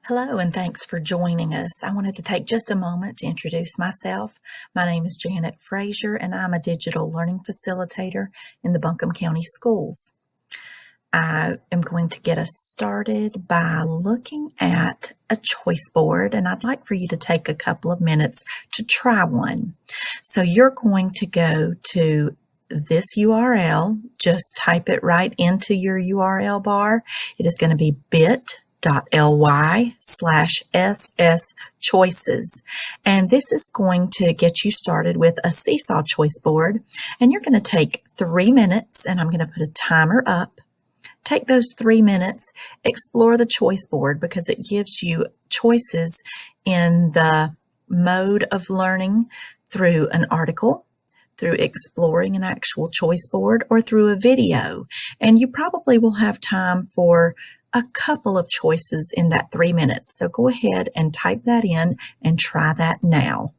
Hello, and thanks for joining us. I wanted to take just a moment to introduce myself. My name is Janet Frazier, and I'm a digital learning facilitator in the Buncombe County Schools. I am going to get us started by looking at a choice board, and I'd like for you to take a couple of minutes to try one. So you're going to go to this URL, just type it right into your URL bar. It is going to be bit.ly/SS choices. And this is going to get you started with a seesaw choice board. And you're going to take 3 minutes, and I'm going to put a timer up. Take those 3 minutes, explore the choice board because it gives you choices in the mode of learning through an article, through exploring an actual choice board, or through a video. And you probably will have time for a couple of choices in that 3 minutes. So go ahead and type that in and try that now.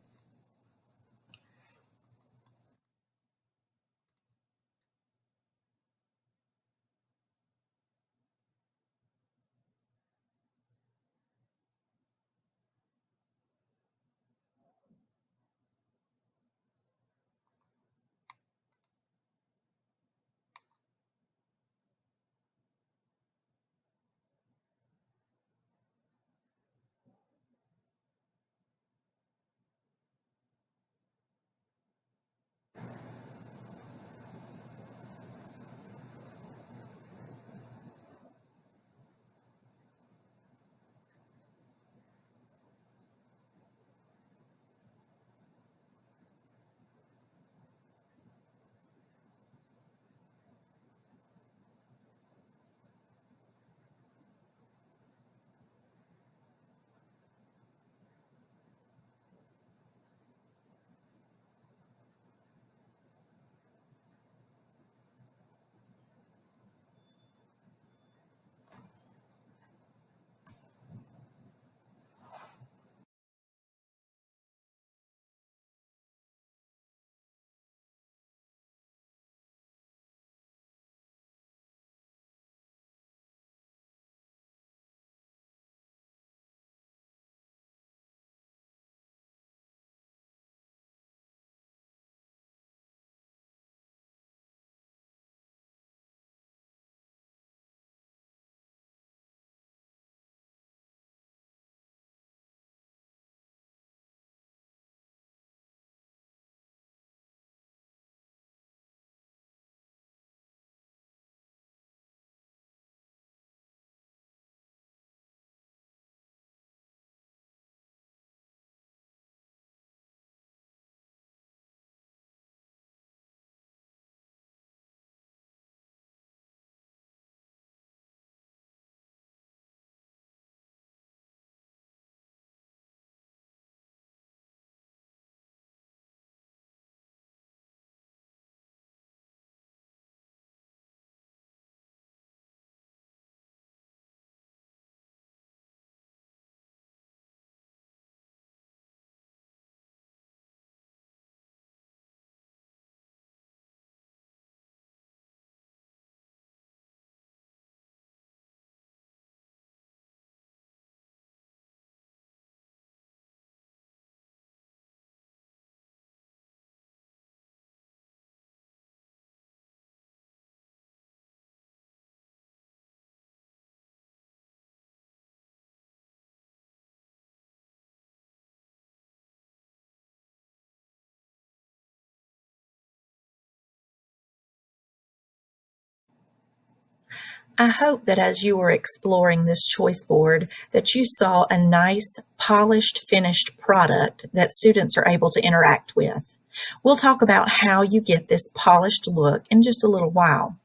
I hope that as you were exploring this choice board that you saw a nice, polished, finished product that students are able to interact with. We'll talk about how you get this polished look in just a little while.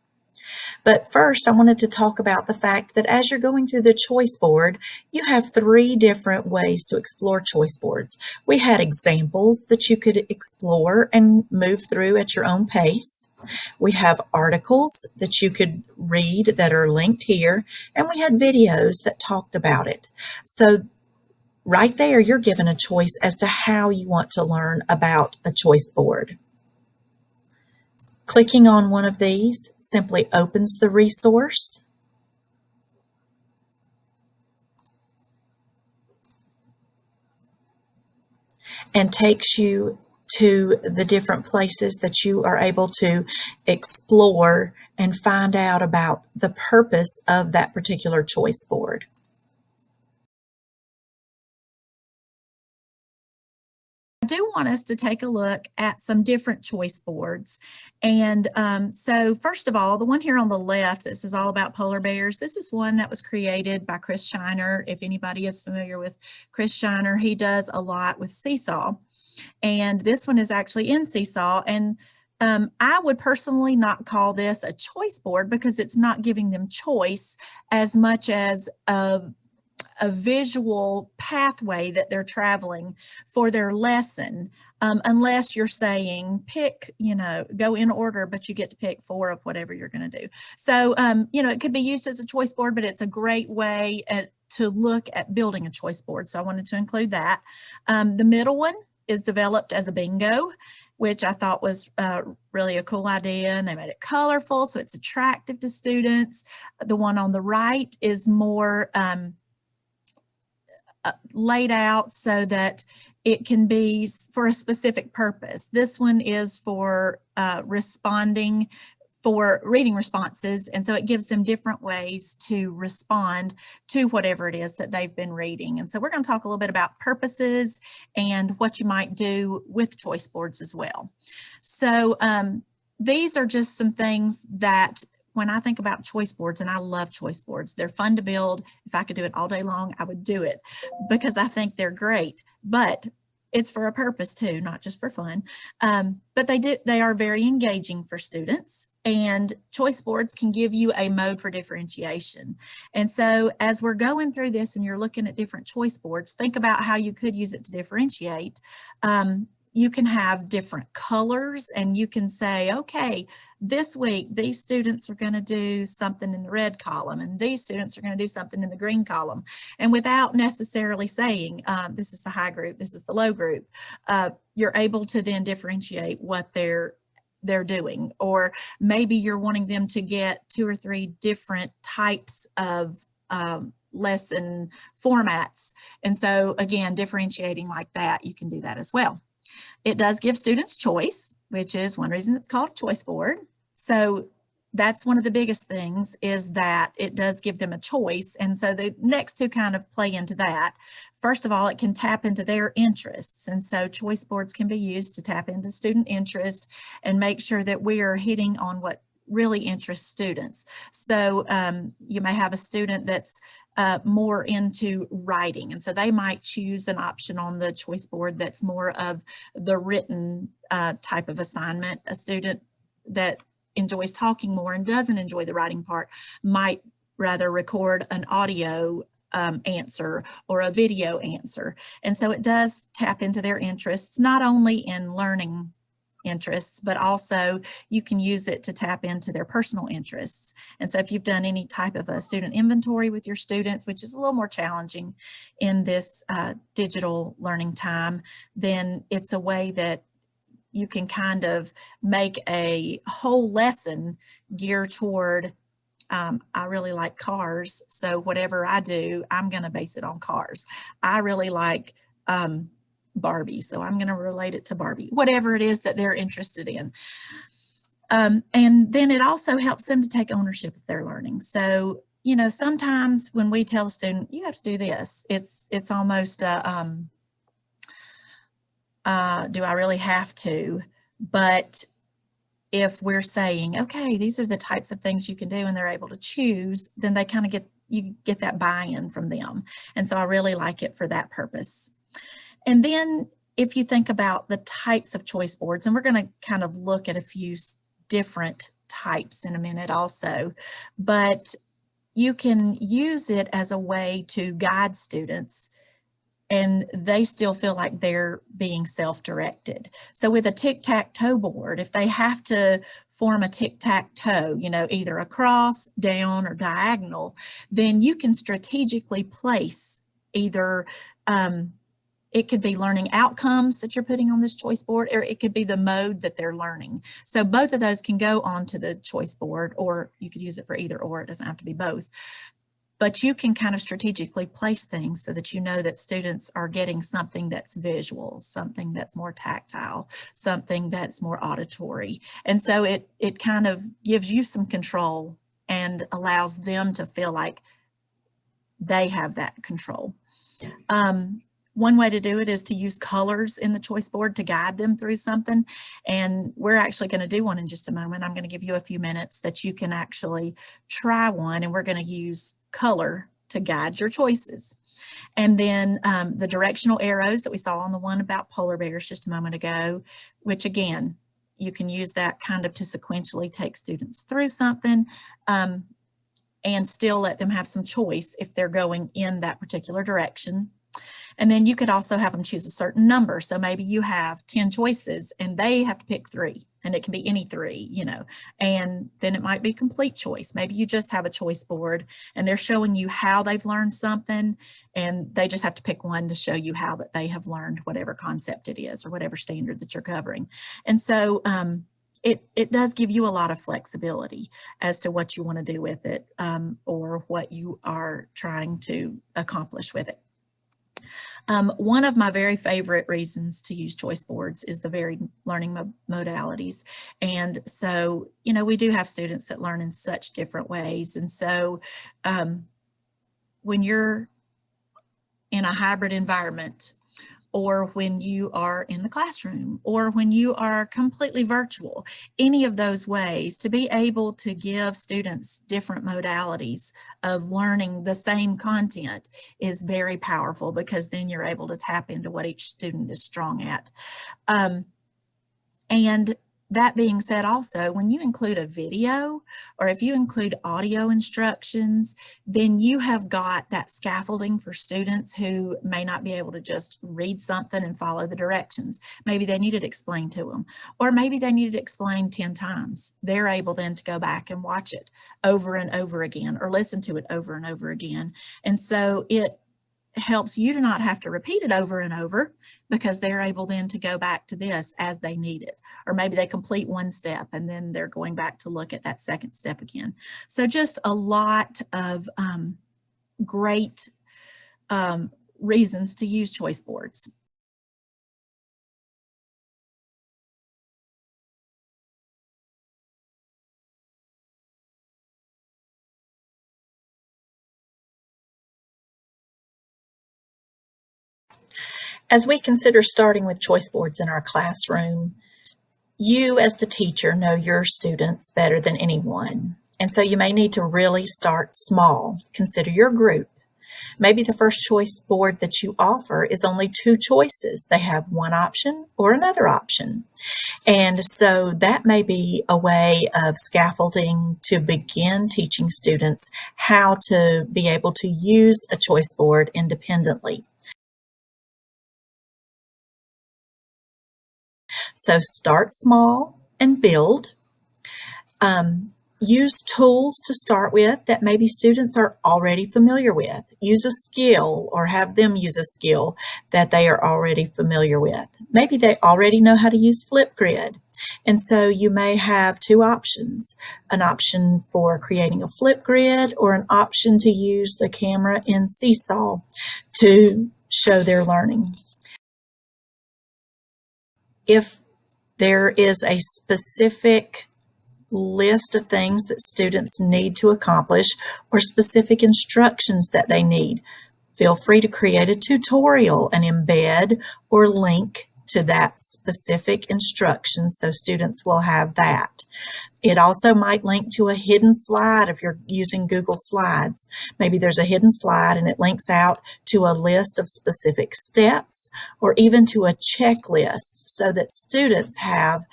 But first, I wanted to talk about the fact that as you're going through the choice board, you have 3 different ways to explore choice boards. We had examples that you could explore and move through at your own pace. We have articles that you could read that are linked here, and we had videos that talked about it. So right there, you're given a choice as to how you want to learn about a choice board. Clicking on one of these simply opens the resource. and takes you to the different places that you are able to explore and find out about the purpose of that particular choice board. I do want us to take a look at some different choice boards. And so first of all, the one here on the left, this is all about polar bears. This is one that was created by Chris Shiner. If anybody is familiar with Chris Shiner, he does a lot with Seesaw. And this one is actually in Seesaw. And I would personally not call this a choice board because it's not giving them choice as much as a visual pathway that they're traveling for their lesson, unless you're saying pick, go in order, but you get to pick 4 of whatever you're going to do. So, it could be used as a choice board, but it's a great way to look at building a choice board. So I wanted to include that. The middle one is developed as a bingo, which I thought was really a cool idea, and they made it colorful, so it's attractive to students. The one on the right is more laid out so that it can be for a specific purpose. This one is for responding, for reading responses, and so it gives them different ways to respond to whatever it is that they've been reading. And so we're going to talk a little bit about purposes and what you might do with choice boards as well. So these are just some things that when I think about choice boards, and I love choice boards, they're fun to build. If I could do it all day long, I would do it because I think they're great, but it's for a purpose too, not just for fun. But they are very engaging for students, and choice boards can give you a mode for differentiation. And so as we're going through this and you're looking at different choice boards, think about how you could use it to differentiate. You can have different colors, and you can say, okay, this week, these students are going to do something in the red column, and these students are going to do something in the green column. And without necessarily saying, this is the high group, this is the low group, you're able to then differentiate what they're doing. Or maybe you're wanting them to get 2 or 3 different types of lesson formats. And so again, differentiating like that, you can do that as well. It does give students choice, which is one reason it's called choice board. So that's one of the biggest things, is that it does give them a choice. And so the next 2 kind of play into that. First of all, it can tap into their interests. And so choice boards can be used to tap into student interest and make sure that we are hitting on what really interests students. So you may have a student that's more into writing, and so they might choose an option on the choice board that's more of the written type of assignment. A student that enjoys talking more and doesn't enjoy the writing part might rather record an audio answer or a video answer. And so it does tap into their interests, not only in learning interests, but also you can use it to tap into their personal interests. And so if you've done any type of a student inventory with your students, which is a little more challenging in this digital learning time, then it's a way that you can kind of make a whole lesson geared toward, I really like cars, so whatever I do, I'm going to base it on cars. I really like Barbie, so I'm going to relate it to Barbie, whatever it is that they're interested in. And then it also helps them to take ownership of their learning. So, sometimes when we tell a student, you have to do this, it's almost do I really have to? But if we're saying, okay, these are the types of things you can do, and they're able to choose, then they kind of you get that buy-in from them. And so I really like it for that purpose. And then if you think about the types of choice boards, and we're going to kind of look at a few different types in a minute also, but you can use it as a way to guide students, and they still feel like they're being self-directed. So with a tic-tac-toe board, if they have to form a tic-tac-toe, either across, down, or diagonal, then you can strategically place either it could be learning outcomes that you're putting on this choice board, or it could be the mode that they're learning. So both of those can go onto the choice board, or you could use it for either or. It doesn't have to be both. But you can kind of strategically place things so that you know that students are getting something that's visual, something that's more tactile, something that's more auditory. And so it kind of gives you some control and allows them to feel like they have that control. One way to do it is to use colors in the choice board to guide them through something. And we're actually going to do one in just a moment. I'm going to give you a few minutes that you can actually try one, and we're going to use color to guide your choices. And then the directional arrows that we saw on the one about polar bears just a moment ago, which again, you can use that kind of to sequentially take students through something and still let them have some choice if they're going in that particular direction. And then you could also have them choose a certain number. So maybe you have 10 choices and they have to pick 3, and it can be any 3, you know, and then it might be complete choice. Maybe you just have a choice board and they're showing you how they've learned something, and they just have to pick one to show you how that they have learned whatever concept it is or whatever standard that you're covering. And so it does give you a lot of flexibility as to what you want to do with it or what you are trying to accomplish with it. One of my very favorite reasons to use choice boards is the varied learning modalities. And so, you know, we do have students that learn in such different ways. And so when you're in a hybrid environment, or when you are in the classroom, or when you are completely virtual, any of those ways to be able to give students different modalities of learning the same content is very powerful, because then you're able to tap into what each student is strong at. And that being said, also, when you include a video or if you include audio instructions, then you have got that scaffolding for students who may not be able to just read something and follow the directions. Maybe they need it explained to them, or maybe they need it explained 10 times. They're able then to go back and watch it over and over again, or listen to it over and over again. And so it helps you to not have to repeat it over and over, because they're able then to go back to this as they need it. Or maybe they complete one step and then they're going back to look at that second step again. So just a lot of great reasons to use choice boards. As we consider starting with choice boards in our classroom, you as the teacher know your students better than anyone. And so you may need to really start small. Consider your group. Maybe the first choice board that you offer is only 2 choices. They have one option or another option. And so that may be a way of scaffolding to begin teaching students how to be able to use a choice board independently. So start small and build. Use tools to start with that maybe students are already familiar with. Use a skill, or have them use a skill that they are already familiar with. Maybe they already know how to use Flipgrid. And so you may have 2 options, an option for creating a Flipgrid or an option to use the camera in Seesaw to show their learning. If there is a specific list of things that students need to accomplish, or specific instructions that they need, feel free to create a tutorial and embed or link to that specific instruction so students will have that. It also might link to a hidden slide if you're using Google Slides. Maybe there's a hidden slide and it links out to a list of specific steps, or even to a checklist, so that students have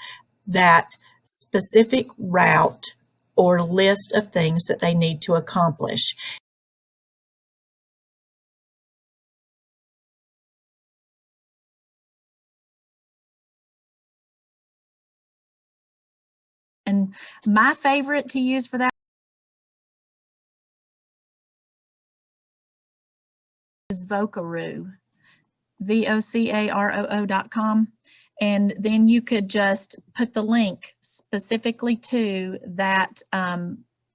that specific route or list of things that they need to accomplish. And my favorite to use for that is Vocaroo, VOCAROO.com. And then you could just put the link specifically to that,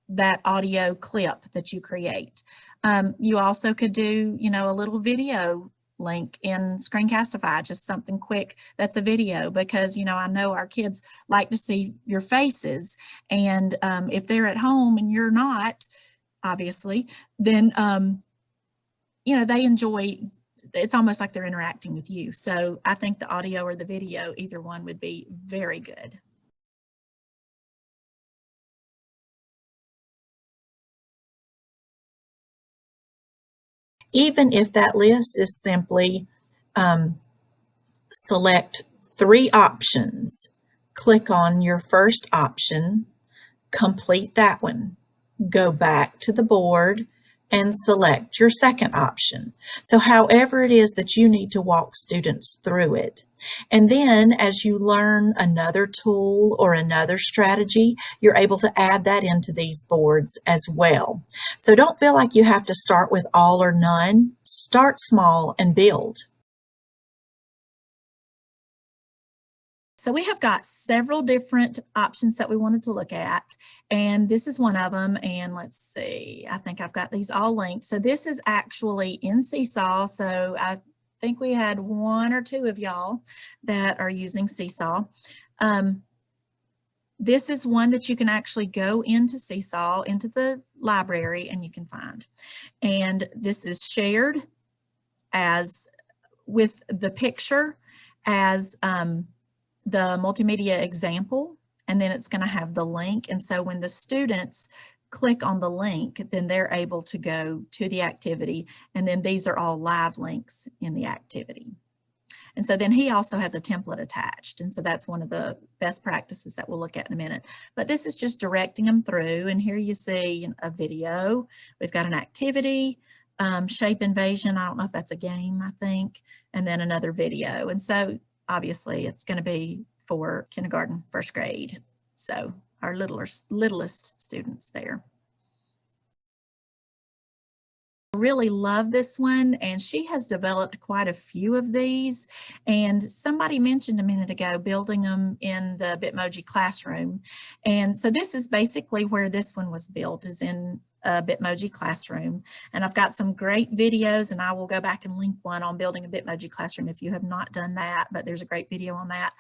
that audio clip that you create. You also could do, a little video link in Screencastify, just something quick that's a video, because, I know our kids like to see your faces. And if they're at home and you're not, obviously, then, they enjoy, it's almost like they're interacting with you. So I think the audio or the video, either one would be very good. Even if that list is simply select 3 options, click on your first option, complete that one, go back to the board and select your second option. So however it is that you need to walk students through it. And then as you learn another tool or another strategy, you're able to add that into these boards as well. So don't feel like you have to start with all or none. Start small and build. So we have got several different options that we wanted to look at, and this is one of them. And let's see, I think I've got these all linked. So this is actually in Seesaw. So I think we had 1 or 2 of y'all that are using Seesaw. This is one that you can actually go into Seesaw, into the library, and you can find. And this is shared as with the picture as the multimedia example, and then it's going to have the link. And so when the students click on the link, then they're able to go to the activity, and then these are all live links in the activity. And so then he also has a template attached, and so that's one of the best practices that we'll look at in a minute. But this is just directing them through, and here you see a video. We've got an activity, shape invasion, I don't know if that's a game, I think, and then another video. And so obviously it's going to be for kindergarten, first grade. So our littlest students there. I really love this one, and she has developed quite a few of these. And somebody mentioned a minute ago building them in the Bitmoji classroom. And so this is basically where this one was built, is in a Bitmoji classroom. And I've got some great videos, and I will go back and link one on building a Bitmoji classroom if you have not done that, but there's a great video on that.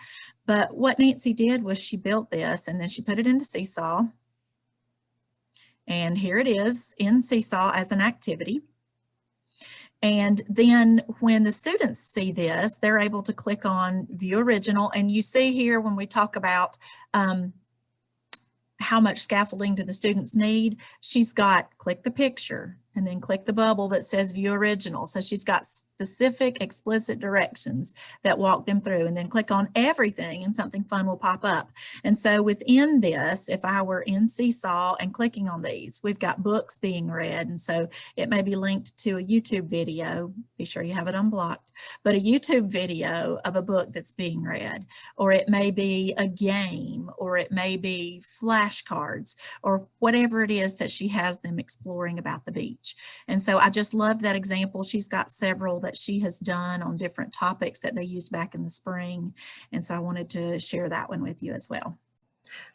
But what Nancy did was she built this, and then she put it into Seesaw. And here it is in Seesaw as an activity. And then when the students see this, they're able to click on View Original. And you see here when we talk about how much scaffolding do the students need, she's got click the picture and then click the bubble that says View Original. So she's got specific explicit directions that walk them through, and then click on everything and something fun will pop up. And so within this, if I were in Seesaw and clicking on these, we've got books being read. And so it may be linked to a YouTube video, be sure you have it unblocked, but a YouTube video of a book that's being read, or it may be a game, or it may be flashcards, or whatever it is that she has them exploring about the beach. And so I just loved that example. She's got several that she has done on different topics that they used back in the spring. And so I wanted to share that one with you as well.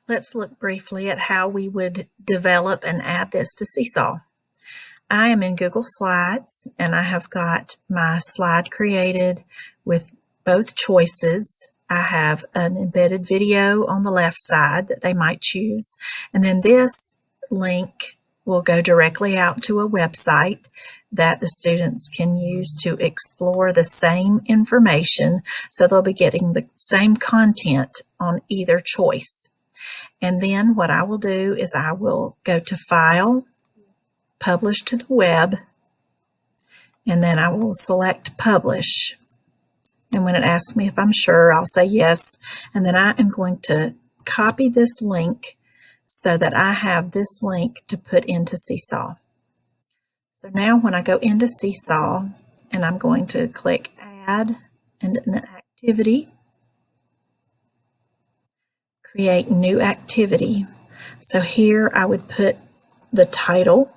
Let's look briefly at how we would develop and add this to Seesaw. I am in Google Slides, and I have got my slide created with both choices. I have an embedded video on the left side that they might choose, and then this link will go directly out to a website that the students can use to explore the same information. So they'll be getting the same content on either choice. And then what I will do is I will go to File, Publish to the Web, and then I will select Publish. And when it asks me if I'm sure, I'll say yes. And then I am going to copy this link so that I have this link to put into Seesaw. So now when I go into Seesaw, and I'm going to click Add and an activity, create new activity. So here I would put the title.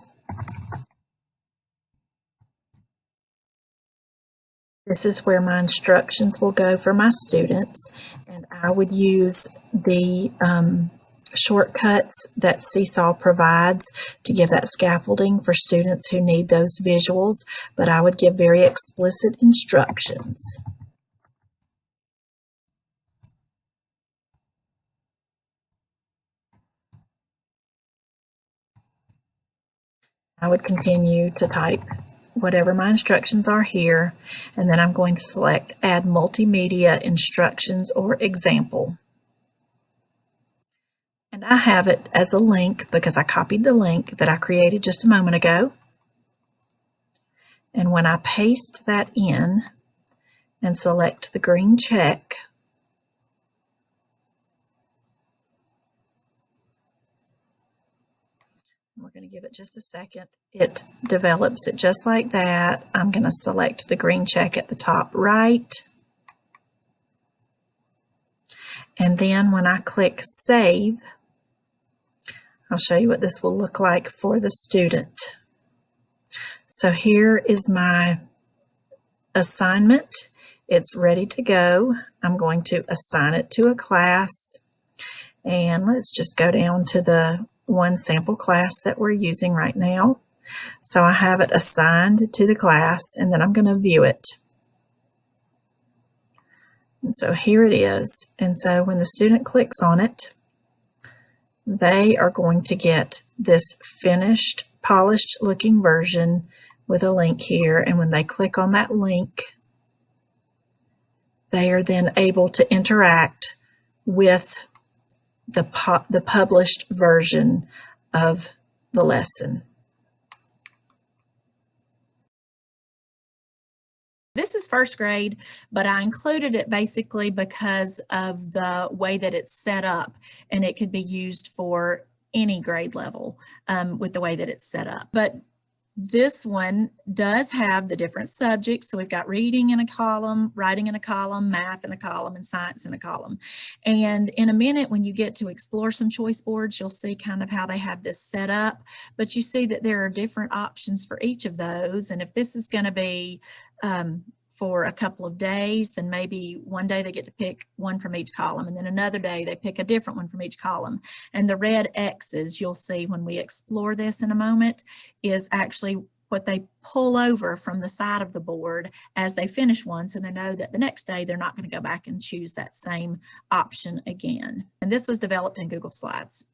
This is where my instructions will go for my students, and I would use the shortcuts that Seesaw provides to give that scaffolding for students who need those visuals, but I would give very explicit instructions. I would continue to type whatever my instructions are here, and then I'm going to select Add Multimedia Instructions or Example. And I have it as a link because I copied the link that I created just a moment ago. And when I paste that in and select the green check, we're going to give it just a second. It develops it just like that. I'm going to select the green check at the top right. And then when I click Save, I'll show you what this will look like for the student. So here is my assignment. It's ready to go. I'm going to assign it to a class. And let's just go down to the one sample class that we're using right now. So I have it assigned to the class, and then I'm going to view it. And so here it is. And so when the student clicks on it, they are going to get this finished, polished looking version with a link here. And when they click on that link, they are then able to interact with the published version of the lesson. This is first grade, but I included it basically because of the way that it's set up, and it could be used for any grade level with the way that it's set up. But this one does have the different subjects. So we've got reading in a column, writing in a column, math in a column, and science in a column. And in a minute, when you get to explore some choice boards, you'll see kind of how they have this set up. But you see that there are different options for each of those. And if this is going to be for a couple of days, then maybe one day they get to pick one from each column, and then another day they pick a different one from each column. And the red X's you'll see when we explore this in a moment is actually what they pull over from the side of the board as they finish one, so they know that the next day they're not going to go back and choose that same option again. And this was developed in Google Slides.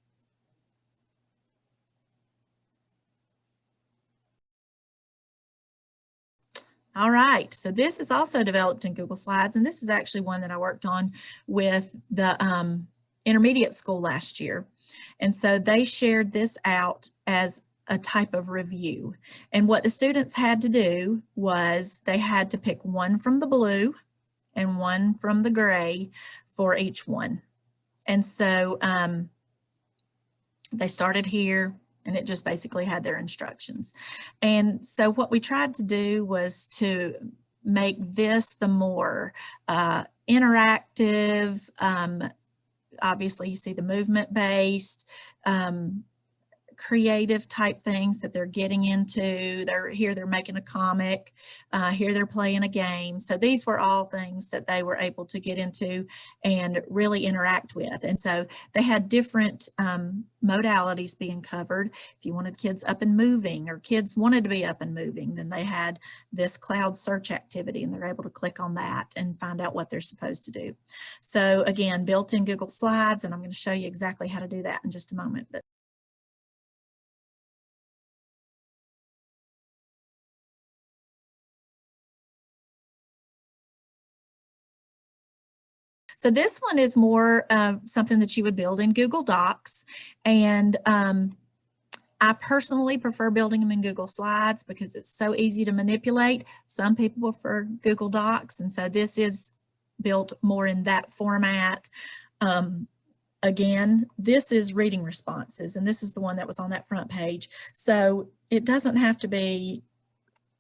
All right, so this is also developed in Google Slides, and this is actually one that I worked on with the intermediate school last year. And so they shared this out as a type of review. And what the students had to do was they had to pick one from the blue and one from the gray for each one. And so they started here, and it just basically had their instructions. And so what we tried to do was to make this the more interactive, obviously you see the movement based, creative type things that they're getting into. They're making a comic, here they're playing a game. So these were all things that they were able to get into and really interact with. And so they had different modalities being covered. If you wanted kids up and moving, or kids wanted to be up and moving, then they had this cloud search activity, and they're able to click on that and find out what they're supposed to do. So again, built in Google Slides, and I'm going to show you exactly how to do that in just a moment. But so this one is more something that you would build in Google Docs, and I personally prefer building them in Google Slides because it's so easy to manipulate. Some people prefer Google Docs, and so this is built more in that format. Again, this is reading responses, and this is the one that was on that front page. So it doesn't have to be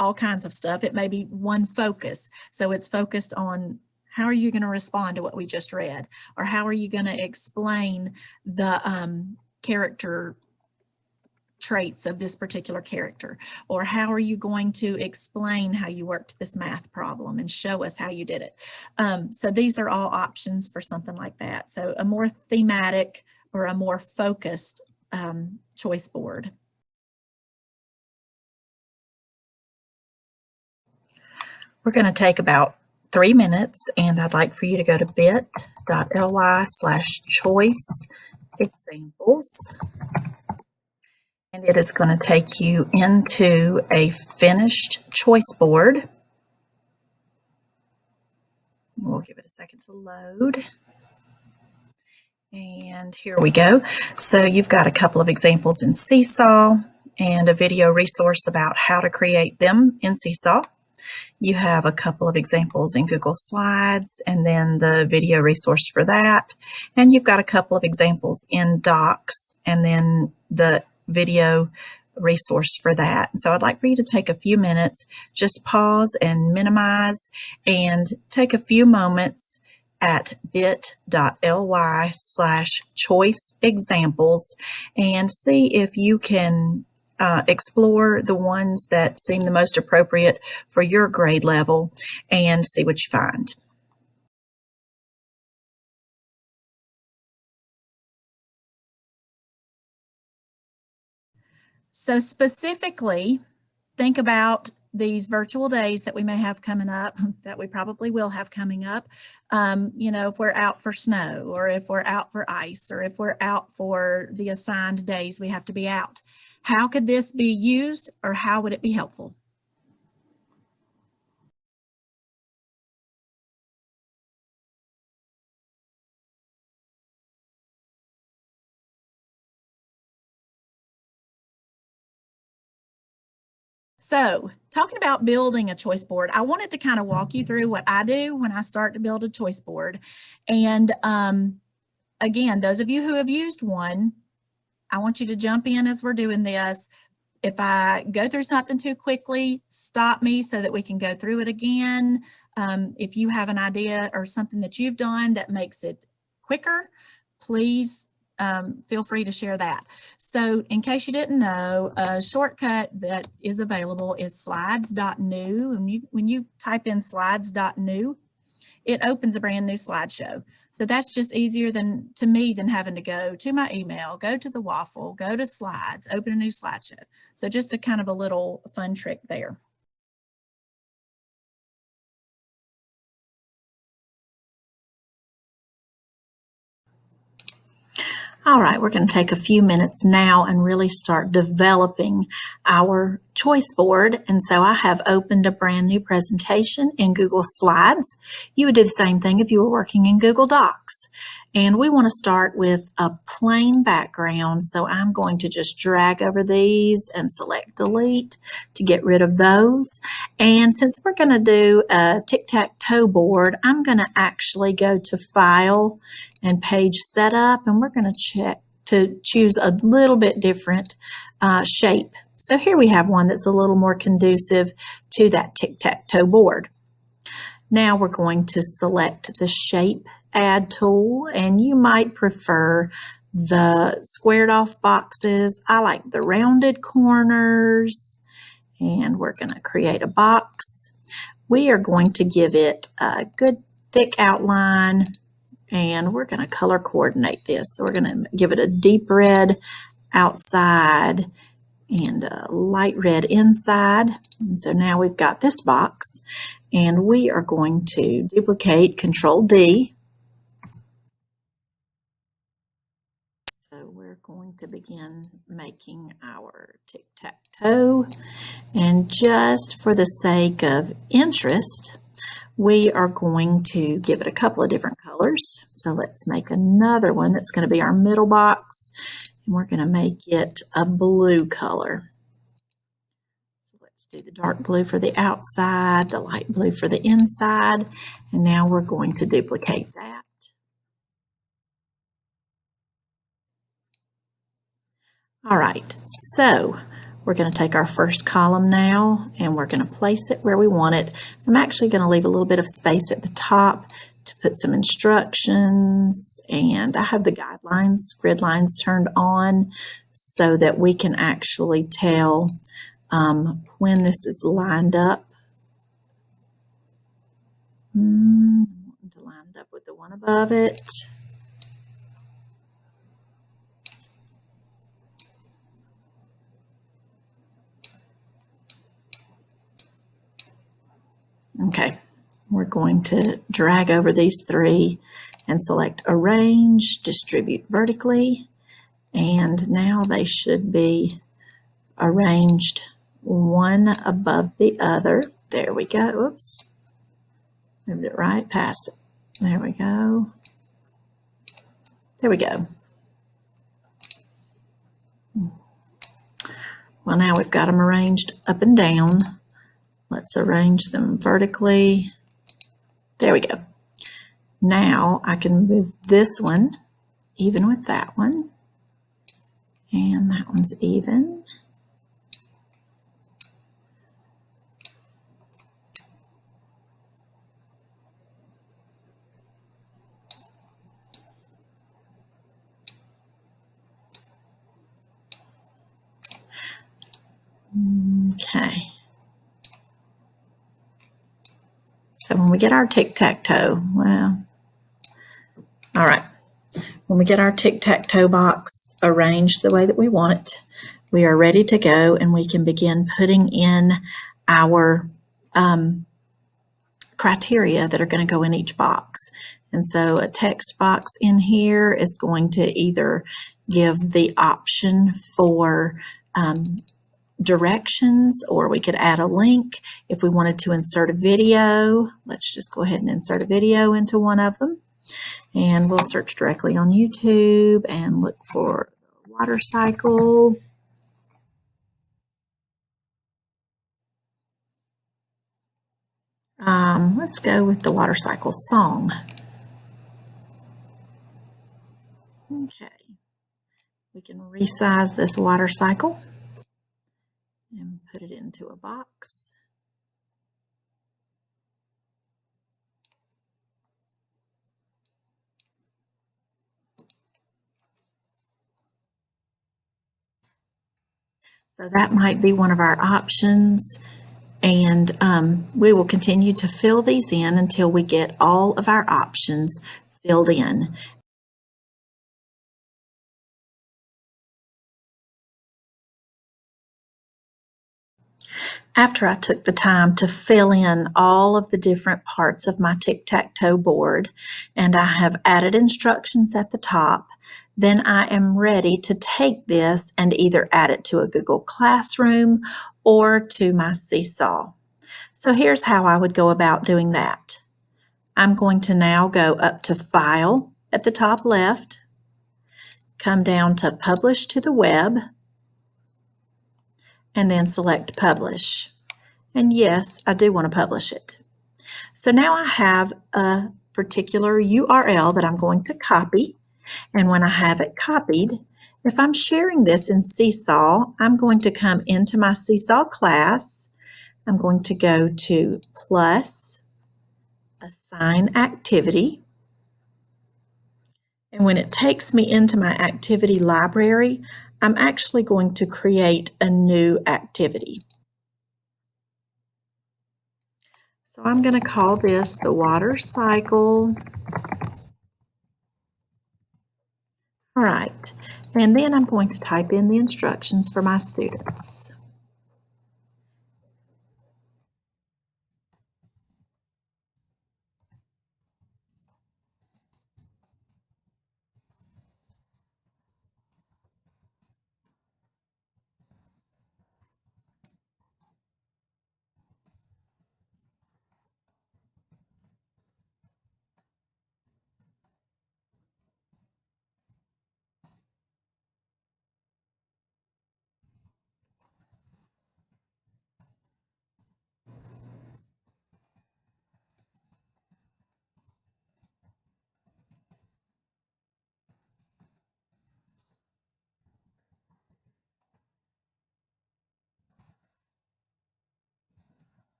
all kinds of stuff. It may be one focus. So it's focused on how are you going to respond to what we just read, or how are you going to explain the character traits of this particular character? Or how are you going to explain how you worked this math problem and show us how you did it? So these are all options for something like that. So a more thematic or a more focused choice board. We're going to take about 3 minutes, and I'd like for you to go to bit.ly/choice examples. And it is going to take you into a finished choice board. We'll give it a second to load. And here we go. So you've got a couple of examples in Seesaw and a video resource about how to create them in Seesaw. You have a couple of examples in Google Slides and then the video resource for that. And you've got a couple of examples in Docs and then the video resource for that. And so I'd like for you to take a few minutes, just pause and minimize, and take a few moments at bit.ly/choice examples and see if you can explore the ones that seem the most appropriate for your grade level and see what you find. So specifically, think about these virtual days that we may have coming up, that we probably will have coming up. You know, if we're out for snow, or if we're out for ice, or if we're out for the assigned days we have to be out. How could this be used, or how would it be helpful? So talking about building a choice board, I wanted to kind of walk you through what I do when I start to build a choice board. And again, those of you who have used one, I want you to jump in as we're doing this. If I go through something too quickly, stop me so that we can go through it again. If you have an idea or something that you've done that makes it quicker, please feel free to share that. So in case you didn't know, a shortcut that is available is slides.new. And when you type in slides.new, it opens a brand new slideshow. So that's just easier to me than having to go to my email, go to the waffle, go to slides, open a new slideshow. So just a kind of a little fun trick there. All right, we're going to take a few minutes now and really start developing our choice board. And so I have opened a brand new presentation in Google Slides. You would do the same thing if you were working in Google Docs. And we want to start with a plain background. So I'm going to just drag over these and select delete to get rid of those. And since we're going to do a tic-tac-toe board, I'm going to actually go to File and Page Setup, and we're going to choose a little bit different shape. So here we have one that's a little more conducive to that tic-tac-toe board. Now we're going to select the Shape Add tool, and you might prefer the squared off boxes. I like the rounded corners, and we're going to create a box. We are going to give it a good thick outline, and we're going to color coordinate this. So we're going to give it a deep red outside and a light red inside. And so now we've got this box, and we are going to duplicate, Control D. So we're going to begin making our tic-tac-toe, and just for the sake of interest, we are going to give it a couple of different colors. So let's make another one that's going to be our middle box, and we're going to make it a blue color. So let's do the dark blue for the outside, the light blue for the inside, and now we're going to duplicate that. All right, so we're going to take our first column now, and we're going to place it where we want it. I'm actually going to leave a little bit of space at the top to put some instructions, and I have the guidelines, grid lines turned on so that we can actually tell when this is lined up. To line it up with the one above it. Okay, we're going to drag over these three and select Arrange, Distribute Vertically, and now they should be arranged one above the other. There we go. Oops. Moved it right past it. There we go. There we go. Well, now we've got them arranged up and down. Let's arrange them vertically. There we go. Now I can move this one even with that one. And that one's even. Okay. So when we get our tic-tac-toe, well, all right. When we get our tic-tac-toe box arranged the way that we want it, we are ready to go, and we can begin putting in our criteria that are going to go in each box. And so a text box in here is going to either give the option for directions, or we could add a link. If we wanted to insert a video, let's just go ahead and insert a video into one of them. And we'll search directly on YouTube and look for water cycle. Let's go with the water cycle song. Okay. We can resize this water cycle and put it into a box. So that might be one of our options, and we will continue to fill these in until we get all of our options filled in. After I took the time to fill in all of the different parts of my tic-tac-toe board, and I have added instructions at the top, then I am ready to take this and either add it to a Google Classroom or to my Seesaw. So here's how I would go about doing that. I'm going to now go up to File at the top left, come down to Publish to the Web, and then select Publish. And yes, I do want to publish it. So now I have a particular URL that I'm going to copy. And when I have it copied, if I'm sharing this in Seesaw, I'm going to come into my Seesaw class. I'm going to go to Plus, Assign Activity. And when it takes me into my activity library, I'm actually going to create a new activity. So I'm going to call this the water cycle. All right, and then I'm going to type in the instructions for my students.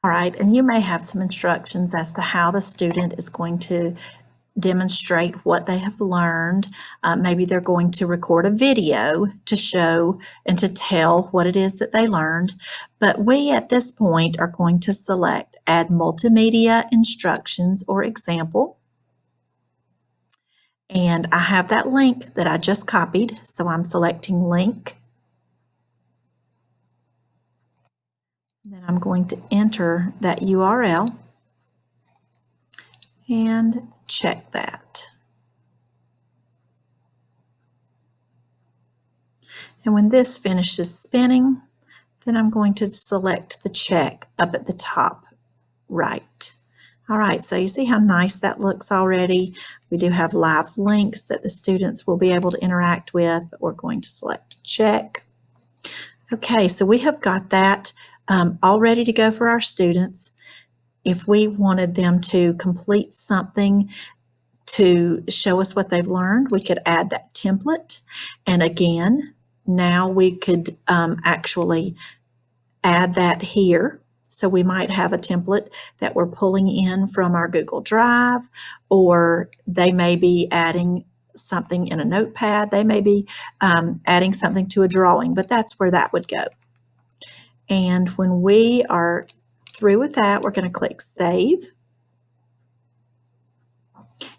All right, and you may have some instructions as to how the student is going to demonstrate what they have learned. Maybe they're going to record a video to show and to tell what it is that they learned. But we at this point are going to select Add Multimedia Instructions or Example. And I have that link that I just copied, so I'm selecting Link. Then I'm going to enter that URL and check that. And when this finishes spinning, then I'm going to select the check up at the top right. All right, so you see how nice that looks already. We do have live links that the students will be able to interact with, but we're going to select check. Okay, so we have got that all ready to go for our students. If we wanted them to complete something to show us what they've learned, we could add that template. And again, now we could actually add that here. So we might have a template that we're pulling in from our Google Drive, or they may be adding something in a notepad. They may be adding something to a drawing, but that's where that would go. And when we are through with that, we're going to click Save.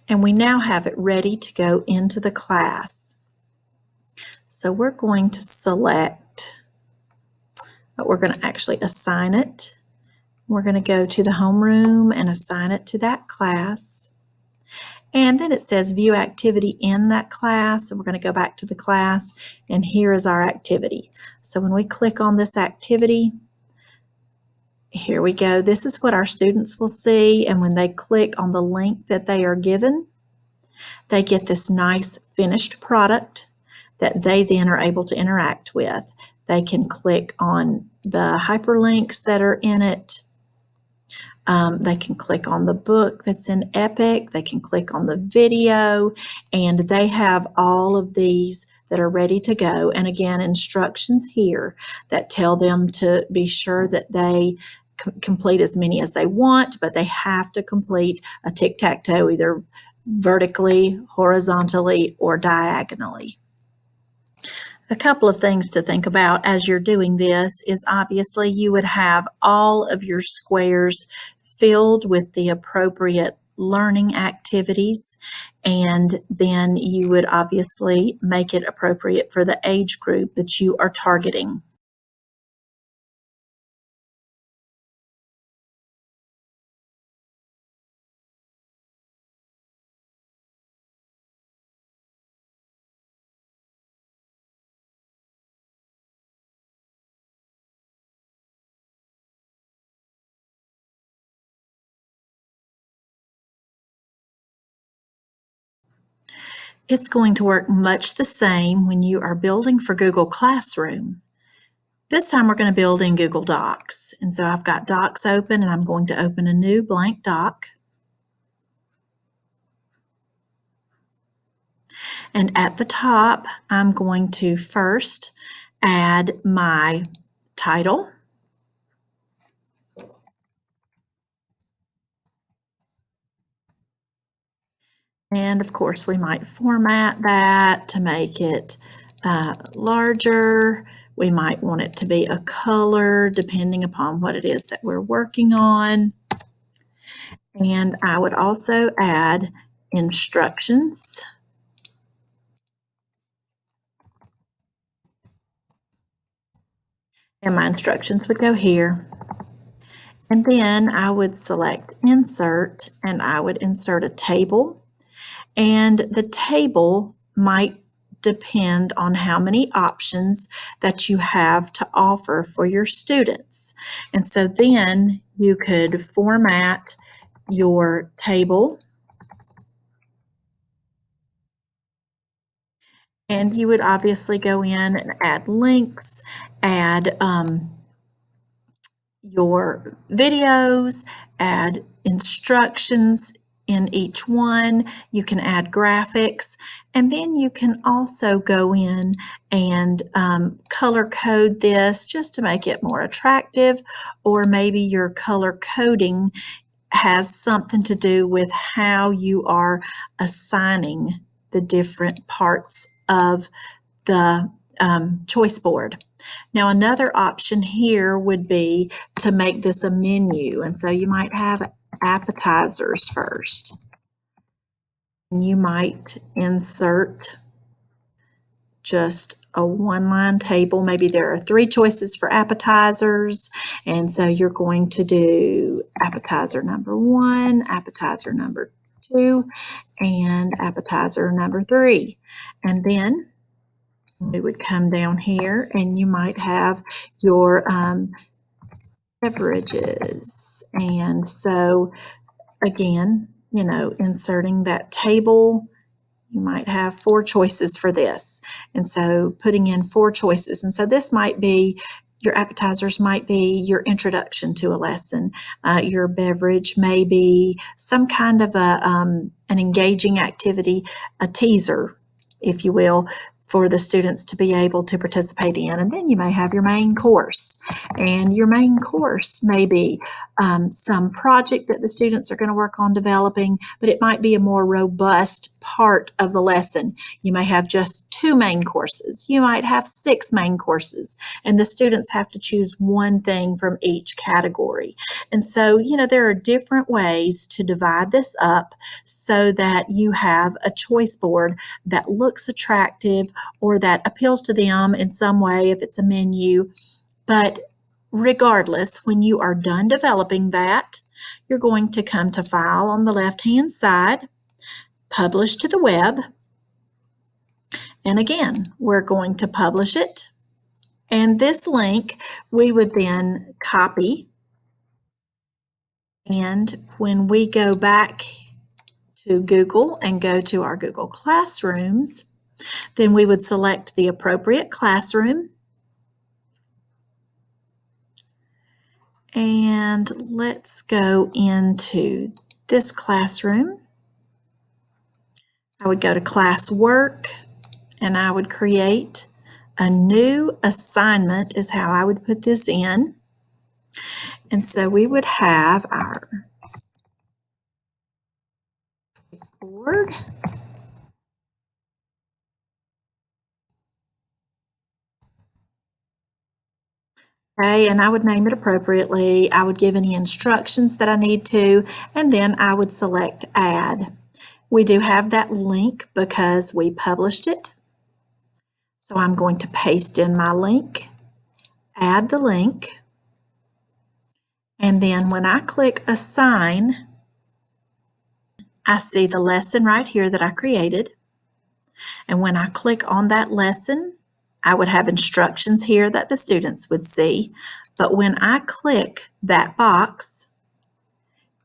And we now have it ready to go into the class. So we're going to select, we're going to actually assign it. We're going to go to the homeroom and assign it to that class. And then it says view activity in that class. And we're going to go back to the class, and here is our activity. So when we click on this activity, here we go. This is what our students will see. And when they click on the link that they are given, they get this nice finished product that they then are able to interact with. They can click on the hyperlinks that are in it. They can click on the book that's in Epic. They can click on the video, and they have all of these that are ready to go. And again, instructions here that tell them to be sure that they complete as many as they want, but they have to complete a tic-tac-toe either vertically, horizontally, or diagonally. A couple of things to think about as you're doing this is obviously you would have all of your squares filled with the appropriate learning activities, and then you would obviously make it appropriate for the age group that you are targeting. It's going to work much the same when you are building for Google Classroom. This time we're going to build in Google Docs. And so I've got Docs open, and I'm going to open a new blank doc. And at the top, I'm going to first add my title. And of course, we might format that to make it larger. We might want it to be a color depending upon what it is that we're working on. And I would also add instructions. And my instructions would go here. And then I would select Insert, and I would insert a table. And the table might depend on how many options that you have to offer for your students. And so then you could format your table, and you would obviously go in and add links, add your videos, add instructions in each one. You can add graphics, and then you can also go in and color code this just to make it more attractive, or maybe your color coding has something to do with how you are assigning the different parts of the choice board. Now, another option here would be to make this a menu, and so you might have appetizers first. You might insert just a one-line table. Maybe there are 3 choices for appetizers, and so you're going to do appetizer number 1, appetizer number 2, and appetizer number 3. And then we would come down here, and you might have your beverages. And so again, inserting that table, you might have 4 choices for this. And so putting in 4 choices. And so this might be, your appetizers might be your introduction to a lesson. Your beverage may be some kind of an engaging activity, a teaser, if you will, for the students to be able to participate in. And then you may have your main course. And your main course may be some project that the students are going to work on developing, but it might be a more robust part of the lesson. You may have just 2 main courses. You might have 6 main courses, and the students have to choose one thing from each category. And so, there are different ways to divide this up so that you have a choice board that looks attractive or that appeals to them in some way if it's a menu. But regardless, when you are done developing that, you're going to come to File on the left-hand side, Publish to the Web, and again, we're going to publish it. And this link we would then copy, and when we go back to Google and go to our Google Classrooms, then we would select the appropriate classroom. And let's go into this classroom. I would go to Classwork, and I would create a new assignment is how I would put this in. And so we would have our board. Okay, and I would name it appropriately. I would give any instructions that I need to, and then I would select Add. We do have that link because we published it. So I'm going to paste in my link, add the link, and then when I click Assign, I see the lesson right here that I created. And when I click on that lesson, I would have instructions here that the students would see. But when I click that box,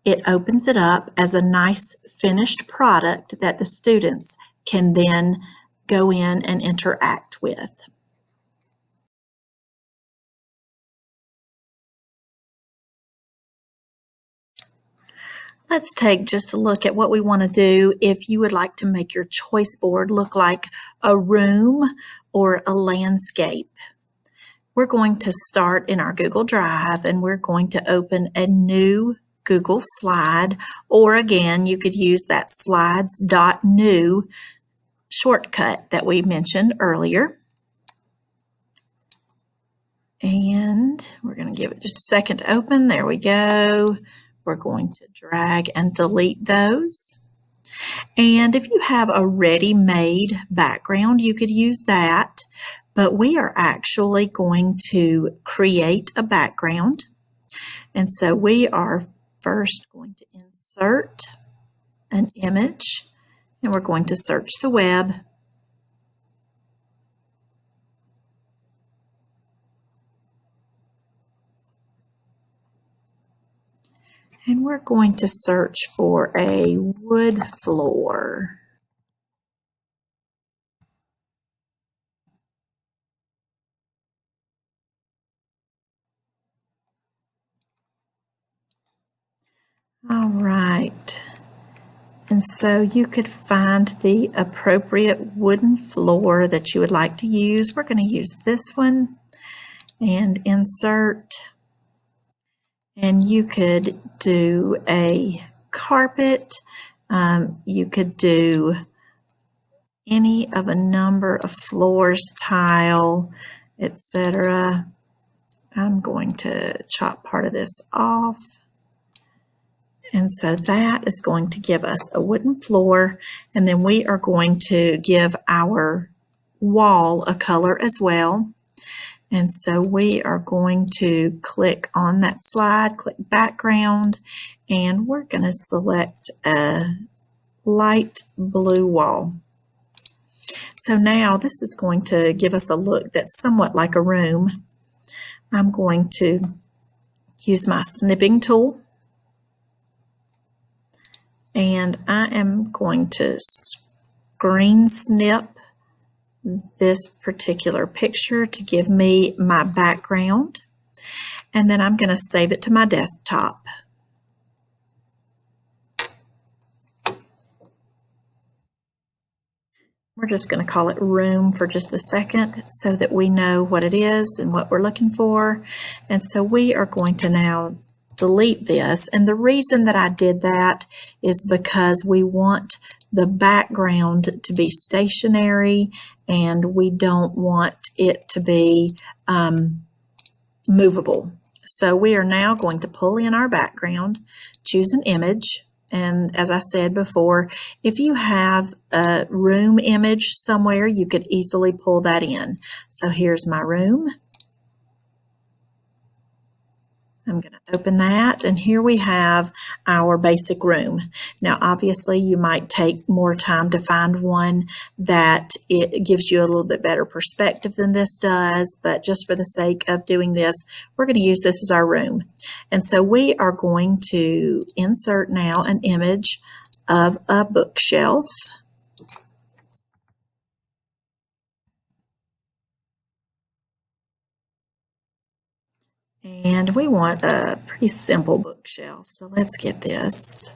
it opens it up as a nice finished product that the students can then go in and interact with. Let's take just a look at what we want to do if you would like to make your choice board look like a room or a landscape. We're going to start in our Google Drive, and we're going to open a new Google slide, or again, you could use that slides.new shortcut that we mentioned earlier. And we're going to give it just a second to open. There we go. We're going to drag and delete those. And if you have a ready-made background, you could use that. But we are actually going to create a background. And so we are first going to insert an image, and we're going to search the web. And we're going to search for a wood floor. All right. And so you could find the appropriate wooden floor that you would like to use. We're going to use this one and insert. And you could do a carpet. You could do any of a number of floors, tile, etc. I'm going to chop part of this off. And so that is going to give us a wooden floor, and then we are going to give our wall a color as well. And so we are going to click on that slide, click background, and we're going to select a light blue wall. So now this is going to give us a look that's somewhat like a room. I'm going to use my snipping tool, and I am going to screen snip this particular picture to give me my background, and then I'm going to save it to my desktop. We're just going to call it room for just a second so that we know what it is and what we're looking for. And so we are going to now delete this. And the reason that I did that is because we want the background to be stationary and we don't want it to be movable. So we are now going to pull in our background, choose an image. And as I said before, if you have a room image somewhere, you could easily pull that in. So here's my room. I'm going to open that, and here we have our basic room. Now, obviously, you might take more time to find one that it gives you a little bit better perspective than this does, but just for the sake of doing this, we're going to use this as our room. And so we are going to insert now an image of a bookshelf. And we want a pretty simple bookshelf. So let's get this.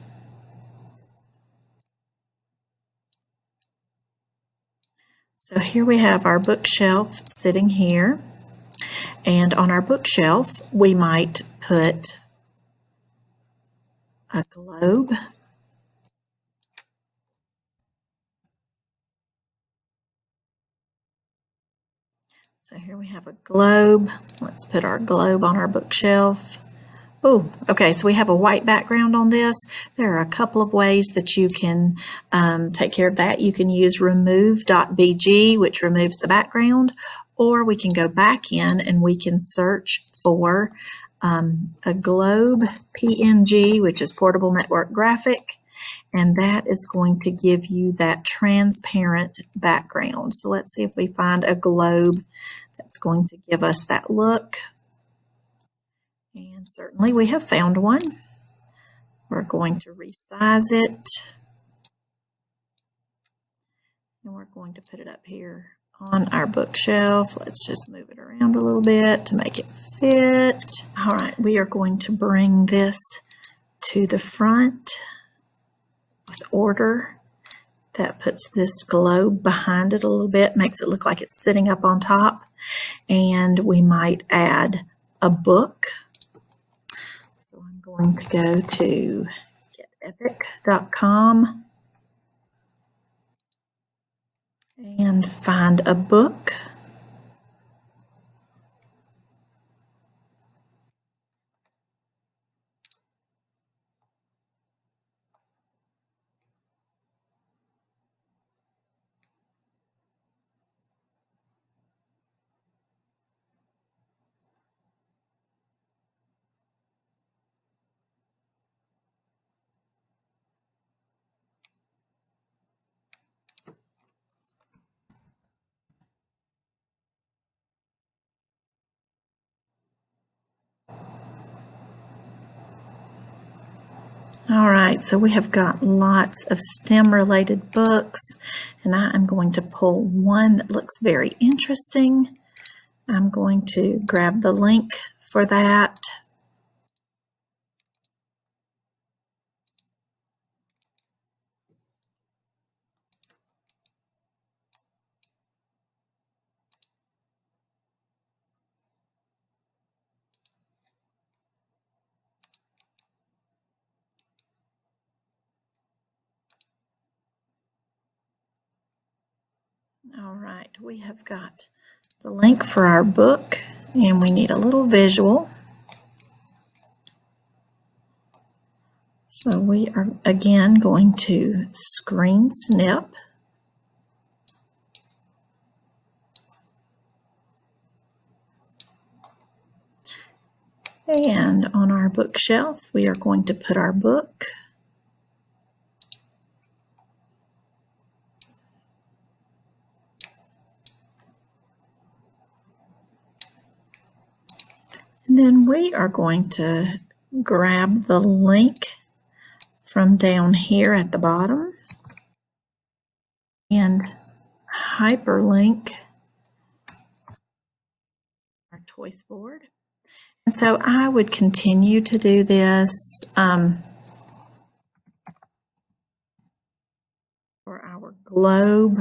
So here we have our bookshelf sitting here. And on our bookshelf, we might put a globe. So here we have a globe. Let's put our globe on our bookshelf. Oh, okay, so we have a white background on this. There are a couple of ways that you can take care of that. You can use remove.bg, which removes the background, or we can go back in and we can search for a globe PNG, which is portable network graphic, and that is going to give you that transparent background. So let's see if we find a globe that's going to give us that look. And certainly we have found one. We're going to resize it. And we're going to put it up here on our bookshelf. Let's just move it around a little bit to make it fit. All right, we are going to bring this to the front with order. That puts this globe behind it a little bit, makes it look like it's sitting up on top. And we might add a book. So I'm going to go to getepic.com and find a book. All right, so we have got lots of STEM-related books, and I am going to pull one that looks very interesting. I'm going to grab the link for that. All right, we have got the link for our book, and we need a little visual. So we are again going to screen snip. And on our bookshelf, we are going to put our book. And then we are going to grab the link from down here at the bottom and hyperlink our choice board. And so I would continue to do this for our globe.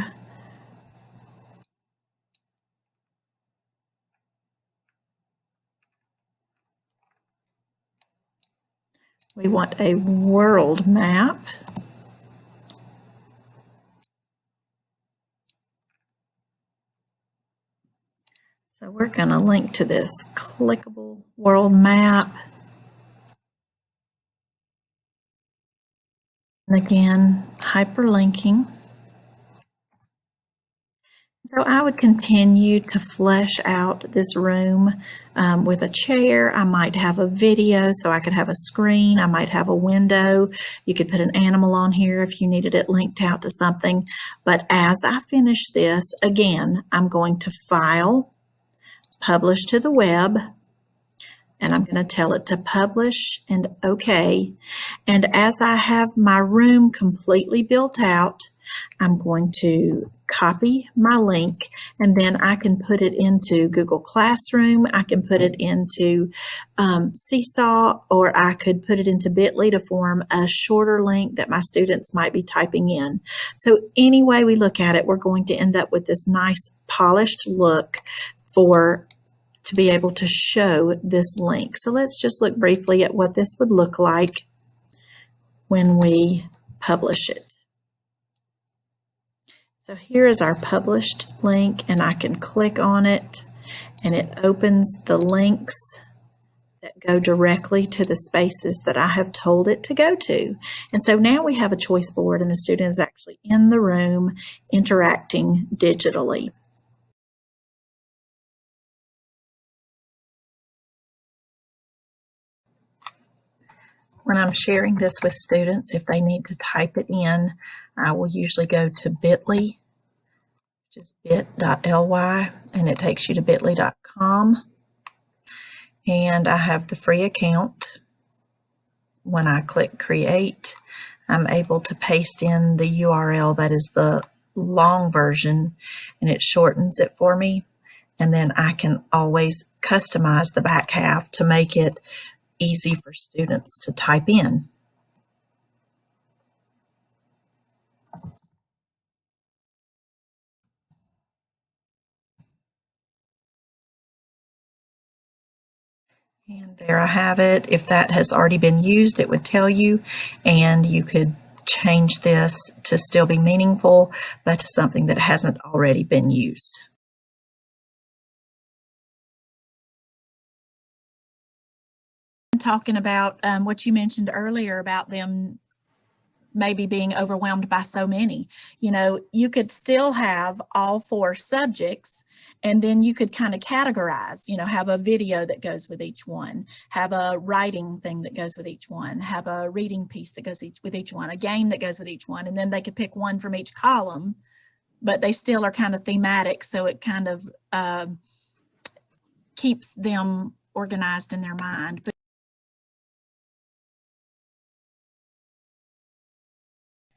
We want a world map. So we're going to link to this clickable world map. And again, hyperlinking. So I would continue to flesh out this room with a chair. I might have a video so I could have a screen. I might have a window. You could put an animal on here if you needed it linked out to something. But as I finish this, again, I'm going to File, Publish to the Web, and I'm going to tell it to publish and OK. And as I have my room completely built out, I'm going to copy my link, and then I can put it into Google Classroom. I can put it into Seesaw, or I could put it into Bitly to form a shorter link that my students might be typing in. So any way we look at it, we're going to end up with this nice polished look to be able to show this link. So let's just look briefly at what this would look like when we publish it. So here is our published link, and I can click on it, and it opens the links that go directly to the spaces that I have told it to go to. And so now we have a choice board, and the student is actually in the room interacting digitally. When I'm sharing this with students, if they need to type it in, I will usually go to Bitly, which is bit.ly, and it takes you to bitly.com. And I have the free account. When I click Create, I'm able to paste in the URL that is the long version, and it shortens it for me. And then I can always customize the back half to make it easy for students to type in. And there I have it. If that has already been used, it would tell you, and you could change this to still be meaningful, but to something that hasn't already been used. Talking about what you mentioned earlier about them maybe being overwhelmed by so many. You know, you could still have all 4 subjects, and then you could kind of categorize, you know, have a video that goes with each one, have a writing thing that goes with each one, have a reading piece that goes with each one, a game that goes with each one, and then they could pick one from each column, but they still are kind of thematic, so it kind of keeps them organized in their mind. But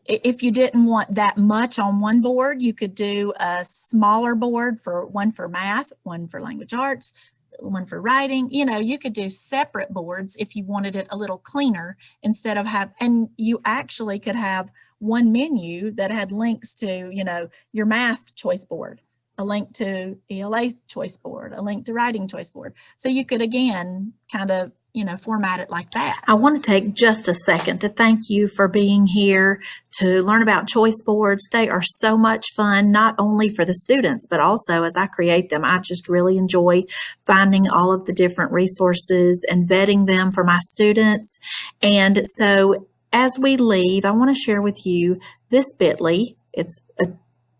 if you didn't want that much on one board, you could do a smaller board, for one for math, one for language arts, one for writing. You know, you could do separate boards if you wanted it a little cleaner, instead of and you actually could have one menu that had links to, you know, your math choice board, a link to ELA choice board, a link to writing choice board. So you could, again, kind of, format it like that. I want to take just a second to thank you for being here to learn about choice boards. They are so much fun, not only for the students, but also as I create them. I just really enjoy finding all of the different resources and vetting them for my students. And so as we leave, I want to share with you this bit.ly. It's a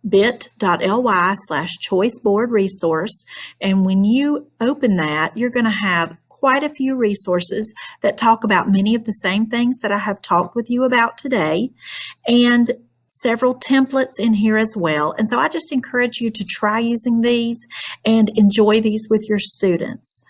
bit.ly/choiceboard resource. And when you open that, you're going to have quite a few resources that talk about many of the same things that I have talked with you about today, and several templates in here as well. And so I just encourage you to try using these and enjoy these with your students.